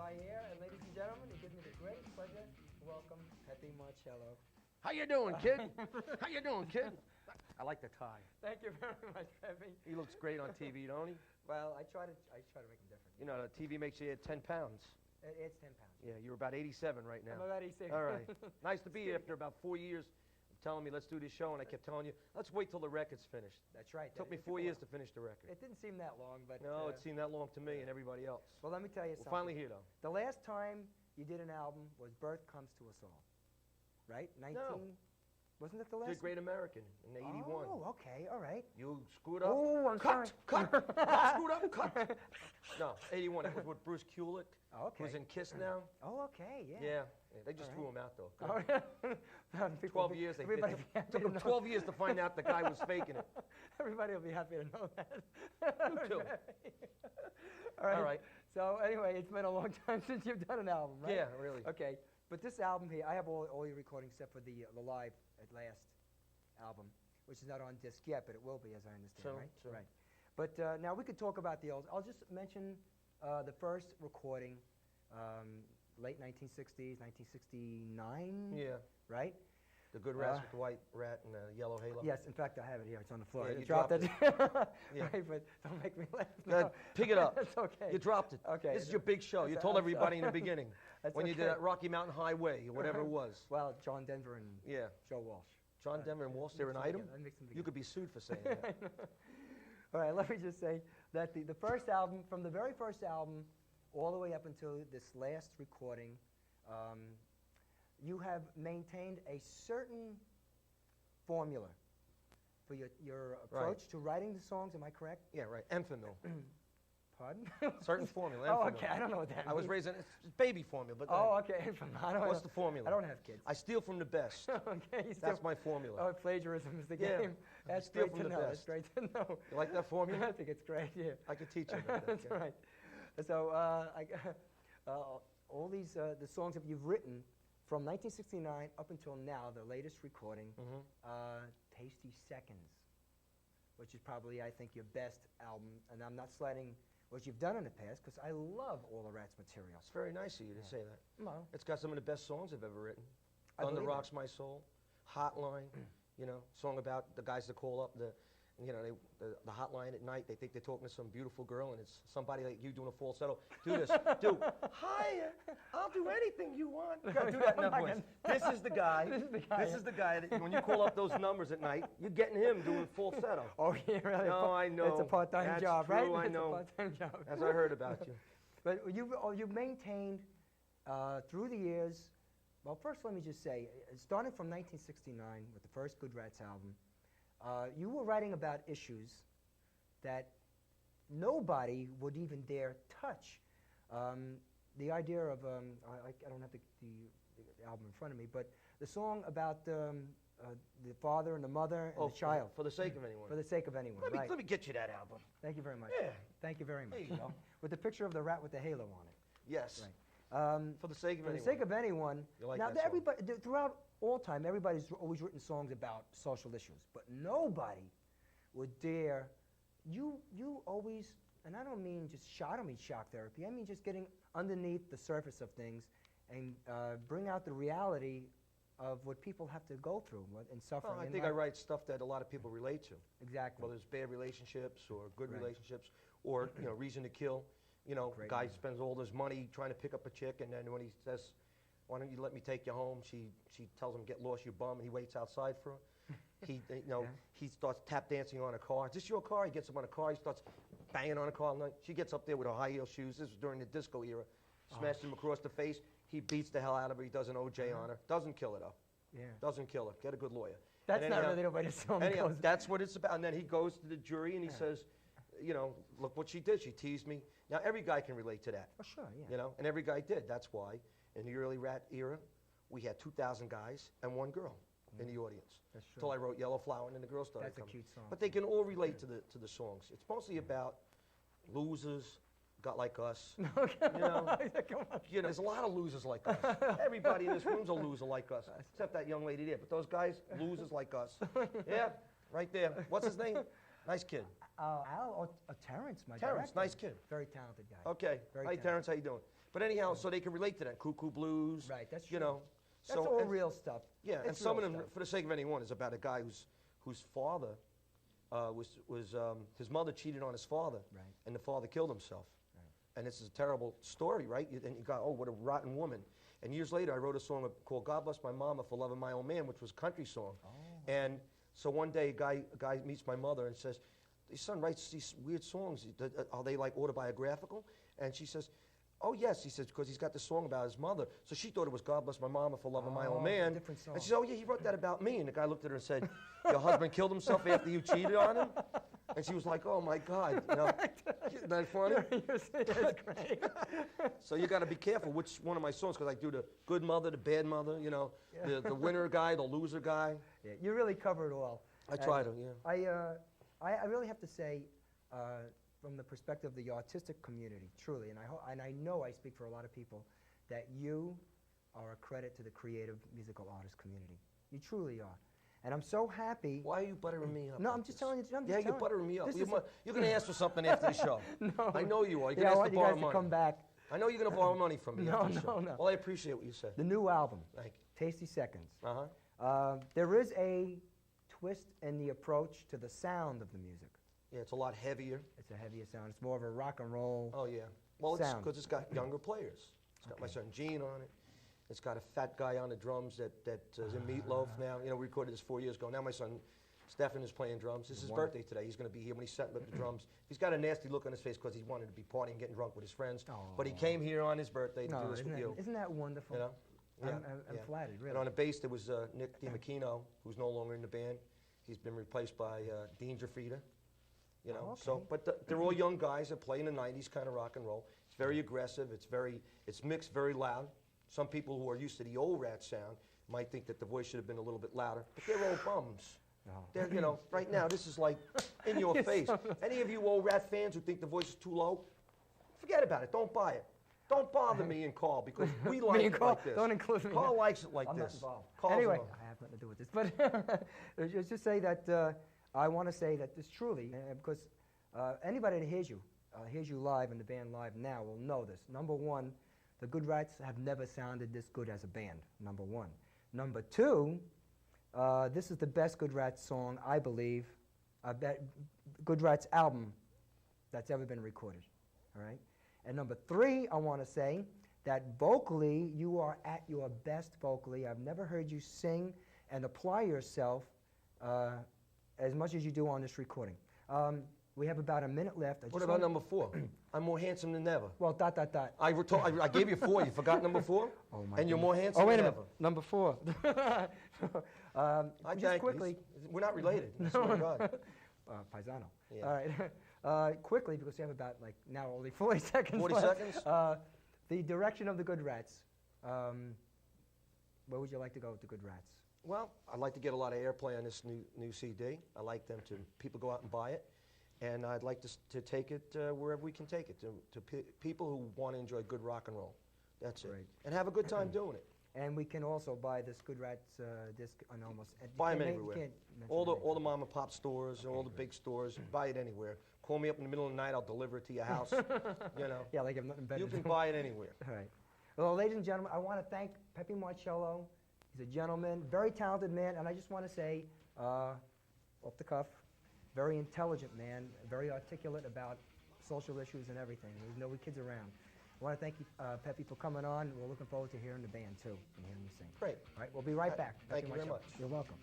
Guy here, and ladies and gentlemen, it gives me the great pleasure to welcome Peppi Marchello. How you doing, kid? How you doing, kid? I like the tie. Thank you very much, Peppi. He looks great on TV, don't he? Well, I try to make him different. You know, the TV makes you 10 pounds. It's 10 pounds. Yeah, you're about 87 right now. I'm about 86. All right. Nice to be here after about 4 years of telling me, let's do this show, and I kept telling you, let's wait till the record's finished. That's right. Took me 4 years to finish the record. It didn't seem that long, but... No, it seemed that long to me and everybody else. Well, let me tell you We're something. finally here, though. The last time you did an album was Birth Comes to Us All, right? Wasn't it the last Did Great American in 81. Oh, okay, all right. You screwed up. Oh, I'm sorry. Cut! Screwed up, cut! No, 81. It was with Bruce Kulick. Oh, okay. Who's in Kiss now. Oh, okay, yeah. Yeah. They just threw him out, though. Oh, yeah. 12 years. They took him 12 years to find out the guy was faking it. Everybody will be happy to know that. You too. All right. So anyway, it's been a long time since you've done an album, right? Yeah, really. Okay. But this album here, I have all your recordings except for the live at last album, which is not on disc yet, but it will be, as I understand, right? Sure. Right. But now we could talk about the old. I'll just mention the first recording, late 1960s, 1969. Yeah. Right? The good rats with the white rat and the yellow halo. Yes, in fact, I have it here. It's on the floor. Yeah, I you dropped it. Yeah. Right, but don't make me laugh. Go ahead, pick it up. It's okay. You dropped it. Okay. This is your big show. You That's- told I'm everybody in sorry. the beginning That's when you did okay. that Rocky Mountain Highway or whatever it was. Well, John Denver and Yeah. Joe Walsh. John Denver and Walsh, they're an mix them item? together. I mix them You together. could be sued for saying that. All right, let me just say that the first album, from the very first album all the way up until this last recording, you have maintained a certain formula for your approach to writing the songs. Am I correct? Yeah, right. Enfamil. Pardon? Certain formula. Oh, Enfamil. okay. I don't know what that I was means. raised in it's baby formula, but Oh, okay. I don't what's know. the formula? I don't have kids. I steal from the best. Okay. You That's still- my formula. Oh, plagiarism is the Yeah. game. That's Steal great from to the know. That's best. great to know. You like that formula? I think it's great. Yeah. I could teach you about that. That's yeah. right. So all these the songs that you've written from 1969 up until now, the latest recording, Tasty Seconds, which is probably, I think, your best album. And I'm not slighting what you've done in the past, because I love all the Rats material. It's very nice of you to say that. Well, It's got some of the best songs I've ever written. I Thunder believe Rocks My Soul, Hotline, you know, song about the guys that call up the hotline at night. They think they're talking to some beautiful girl, and it's somebody like you doing a falsetto. Do this. Do. Hiya. I'll do anything you want. You gotta do that in that voice. This is the guy. This is the guy that when you call up those numbers at night, you're getting him doing falsetto. oh, yeah, really? No, I know. It's a part-time That's job, true, right? I know. It's a part-time job. As I heard about you. But you've maintained through the years. Well, first let me just say, starting from 1969 with the first Good Rats album, you were writing about issues that nobody would even dare touch. The idea of I don't have the album in front of me, but the song about the father and the mother and the child. For the sake of anyone. For the sake of anyone, right. Let me get you that album. Thank you very much. Yeah. Thank you very much. There you go. With the picture of the rat with the halo on it. Yes. Right. For the sake of For anyone. the sake of anyone. You like now, that song? everybody throughout all time, everybody's always written songs about social issues, but nobody would dare. You always, and I don't mean just I don't mean shock therapy. I mean just getting underneath the surface of things and bring out the reality of what people have to go through and suffer. Well, I in think I life. write stuff that a lot of people relate to. Exactly. Whether it's bad relationships or good Right. relationships or, Reason to Kill. You know, Great guy movie. spends all his money trying to pick up a chick, and then when he says, why don't you let me take you home, she tells him, get lost, you bum, and he waits outside for her. He starts tap dancing on a car. Is this your car? He gets him on a car. He starts banging on a car all night. She gets up there with her high heel shoes. This was during the disco era. Smashes him across the face. He beats the hell out of her. He does an OJ on her. Doesn't kill her, though. Yeah. Doesn't kill her. Get a good lawyer. That's And not anyhow- really the way the song Anyhow, goes. that's what it's about. And then he goes to the jury and he says, look what she did. She teased me. Now, every guy can relate to that. Oh, sure, yeah. And every guy did. That's why, in the early Rat era, we had 2,000 guys and one girl in the audience. That's true. Until I wrote Yellow Flower and then the girls started That's a coming. cute song. But they can all relate to the songs. It's mostly about losers, got like us. Come on. There's a lot of losers like us. Everybody in this room's a loser like us, except that young lady there. But those guys, losers like us. Yeah, right there. What's his name? Nice kid. Al, Terrence, my Terrence, director. nice kid. Very talented guy. Okay. Very Hi, talented. Terrence. How you doing? But anyhow, so they can relate to that. Cuckoo Blues. Right, that's You true. know. That's so, all and- real stuff. Yeah, and It's some of real them, stuff. for the sake of anyone, is about a guy whose father his mother cheated on his father, Right. and the father killed himself. Right. And this is a terrible story, right? And you go, oh, what a rotten woman. And years later, I wrote a song called "God Bless My Mama for Loving My Old Man," which was a country song. Oh. And so one day, a guy meets my mother and says, "Your son writes these weird songs. Are they like autobiographical?" And she says, "Oh yes," he says, because he's got this song about his mother. So she thought it was "God Bless My Mama for Loving My Oh, Old it's a man." different song. And she said, "Oh yeah, he wrote that about me." And the guy looked at her and said, "Your husband killed himself after you cheated on him?" And she was like, "Oh my God, you know, isn't that funny?" That's great. So you got to be careful which one of my songs, because I do the good mother, the bad mother, you know, the winner guy, the loser guy. Yeah, you really cover it all. I try to, yeah. I really have to say, from the perspective of the artistic community, truly, and I know I speak for a lot of people, that you are a credit to the creative musical artist community. You truly are. And I'm so happy. Why are you buttering me up? No, like I'm just this? telling you. I'm just Yeah, you're telling buttering me up. This You're, is you're going to ask for something after the show. No. I know you are. You're Yeah, I going want to you ask guys to borrow to come money. back. I know you're going to borrow money from me No, after the show. no. Well, I appreciate what you said. The new album, Thank Tasty Seconds. you. Uh-huh. There is a twist in the approach to the sound of the music. Yeah, it's a lot heavier. It's a heavier sound. It's more of a rock and roll. Oh, yeah. Well, it's Sound. because it's got younger players. It's got my son Gene on it. It's got a fat guy on the drums that is in Meatloaf now. You know, we recorded this 4 years ago. Now my son Stefan is playing drums. This is his birthday today. He's going to be here when he's setting up the drums. He's got a nasty look on his face because he wanted to be partying, getting drunk with his friends. But he came here on his birthday to do this with you. Isn't that wonderful? You know? I'm flattered, really. And on the bass, there was Nick DiMacchino, who's no longer in the band. He's been replaced by Dean Jafrida. You know, okay. so but they're all young guys that play in the '90s kind of rock and roll. It's very aggressive. It's mixed very loud. Some people who are used to the old Rat sound might think that the voice should have been a little bit louder, but they're old bums. No. They're, you know, right now this is like in your face. Any of you old Rat fans who think the voice is too low, forget about it. Don't buy it. Don't bother me and Carl because we like Me and it Carl, like this. don't include me. Carl likes it like I'm this. not involved. Carl's Anyway, involved. I have nothing to do with this. But just say that I want to say that this truly, because anybody that hears you live and the band live now will know this. Number one, the Good Rats have never sounded this good as a band, number one. Number two, this is the best Good Rats song, I believe, Good Rats album that's ever been recorded, all right? And number three, I want to say that vocally, you are at your best vocally. I've never heard you sing and apply yourself as much as you do on this recording. We have about a minute left. What about number 4? I'm more handsome than ever. Well, ... I gave you 4. You forgot number 4? Oh, my And you're goodness. more handsome Oh, wait a than minute. ever. Number 4. I Just thank you. quickly. We're not related. I swear to God. Paisano. Yeah. All right. Quickly, because we have about, like, now only 40 seconds 40 left. seconds? The direction of the Good Rats. Where would you like to go with the Good Rats? Well, I'd like to get a lot of airplay on this new CD. I like them to people go out and buy it, and I'd like to take it wherever we can take it to people who want to enjoy good rock and roll. That's Great. it, and have a good time doing it. And we can also buy this Good Rats disc on almost... Buy them you everywhere. can't mention All names. the mom and pop stores, all the big stores. Buy it anywhere. Call me up in the middle of the night. I'll deliver it to your house. You know. Yeah, like I have nothing better You to can do. buy it anywhere. All right. Well, ladies and gentlemen, I want to thank Peppi Marchello. He's a gentleman, very talented man, and I just want to say, off the cuff, very intelligent man, very articulate about social issues and everything. There's no kids around. I want to thank you, Peppi, for coming on. We're looking forward to hearing the band, too, and hearing you sing. Great. All right, we'll be right back. Thank Peppi you very Marchello. much. You're welcome.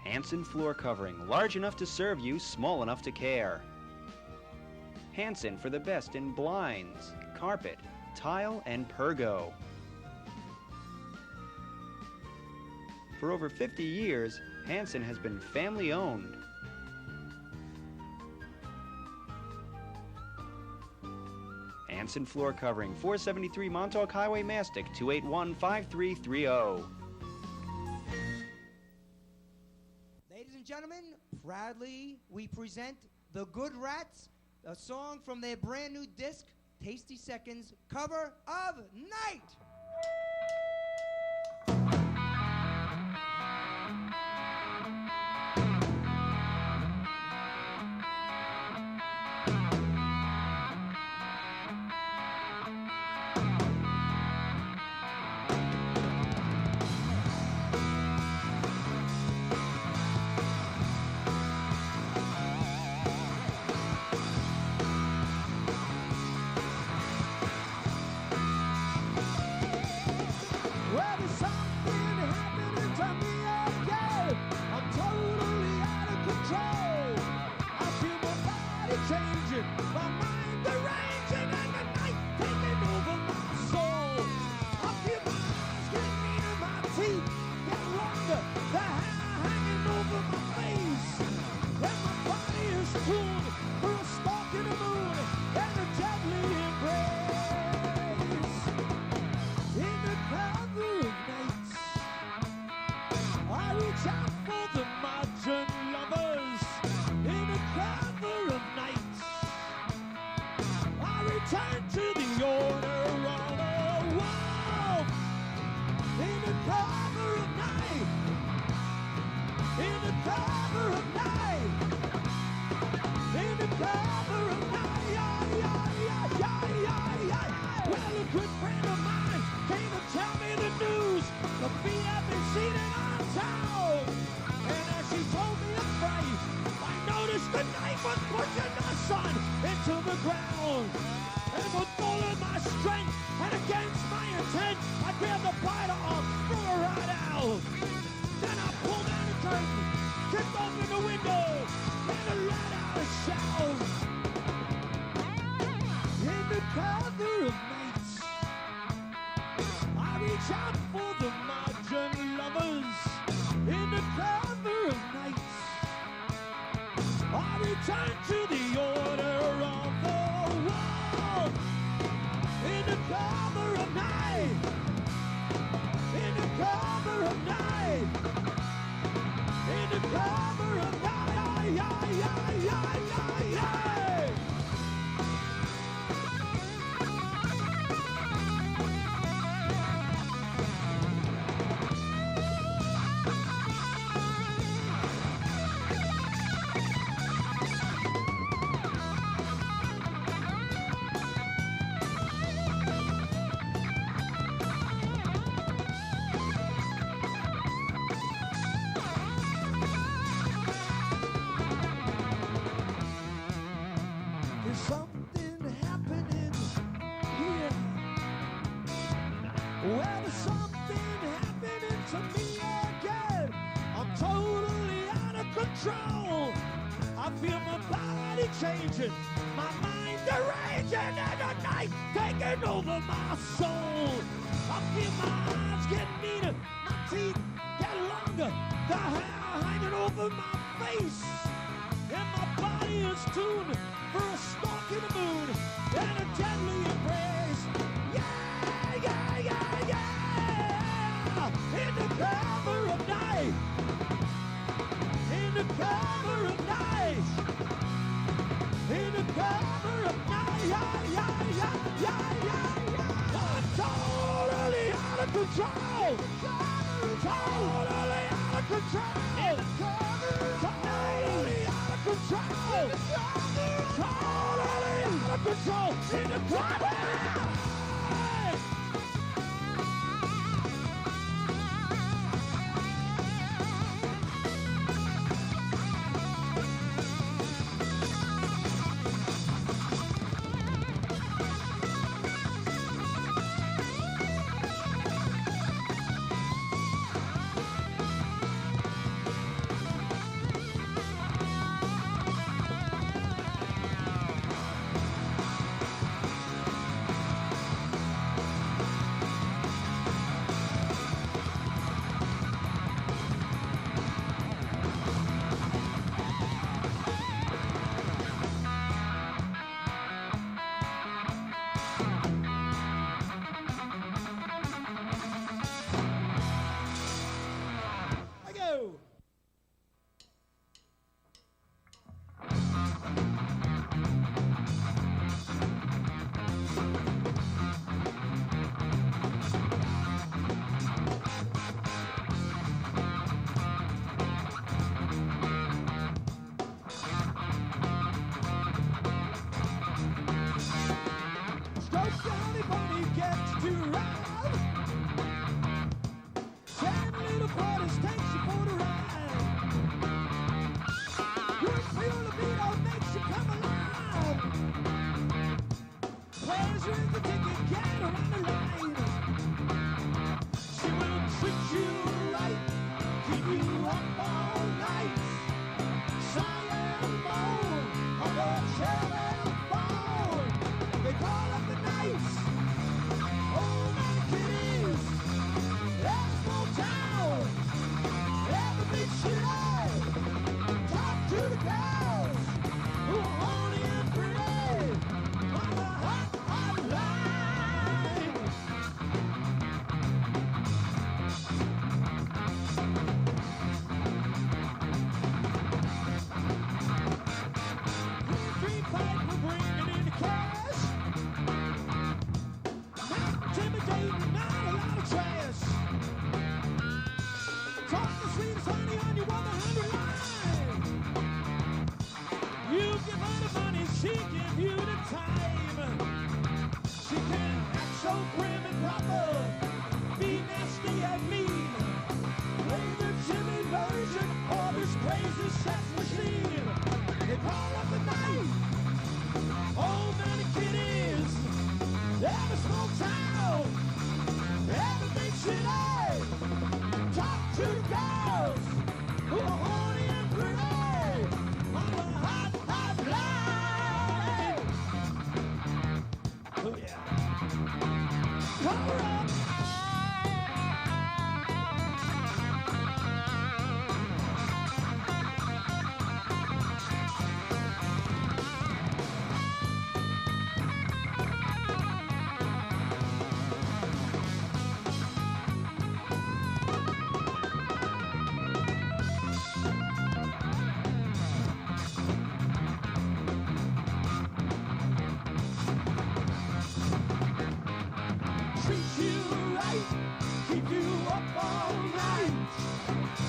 Hansen floor covering, large enough to serve you, small enough to care. Hansen for the best in blinds, carpet, tile, and pergo. For over 50 years, Hansen has been family owned. Hansen floor covering, 473 Montauk Highway, Mastic, 281-5330. Ladies and gentlemen, proudly we present The Good Rats, a song from their brand new disc, Tasty Seconds, cover of Night. Turn to the order of the wall. In the cover of night. In the cover of night. In the cover of night. There's something happening here. Well, there's something happening to me again. I'm totally out of control. I feel my body changing, my mind deranging, and the night taking over my soul. I feel my eyes get meaner, my teeth get longer, the hair hanging over my face, and my body is tuned for a stalk in the moon and a deadly embrace. Yeah, yeah, yeah, yeah. In the cover of night. In the cover of night. In the cover of night. Yeah, yeah, yeah, yeah, yeah, yeah. I'm totally out of control. Totally out of control. In the cover of totally out of control. Totally out of control. In the cover.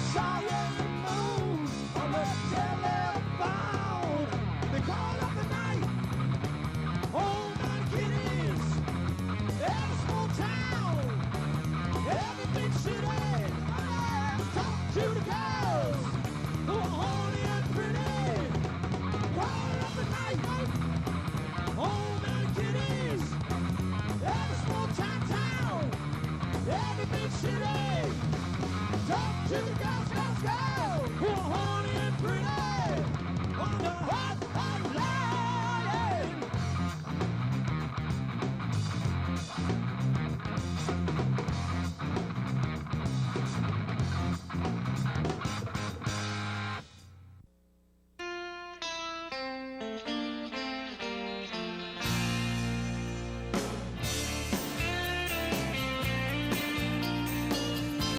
saw you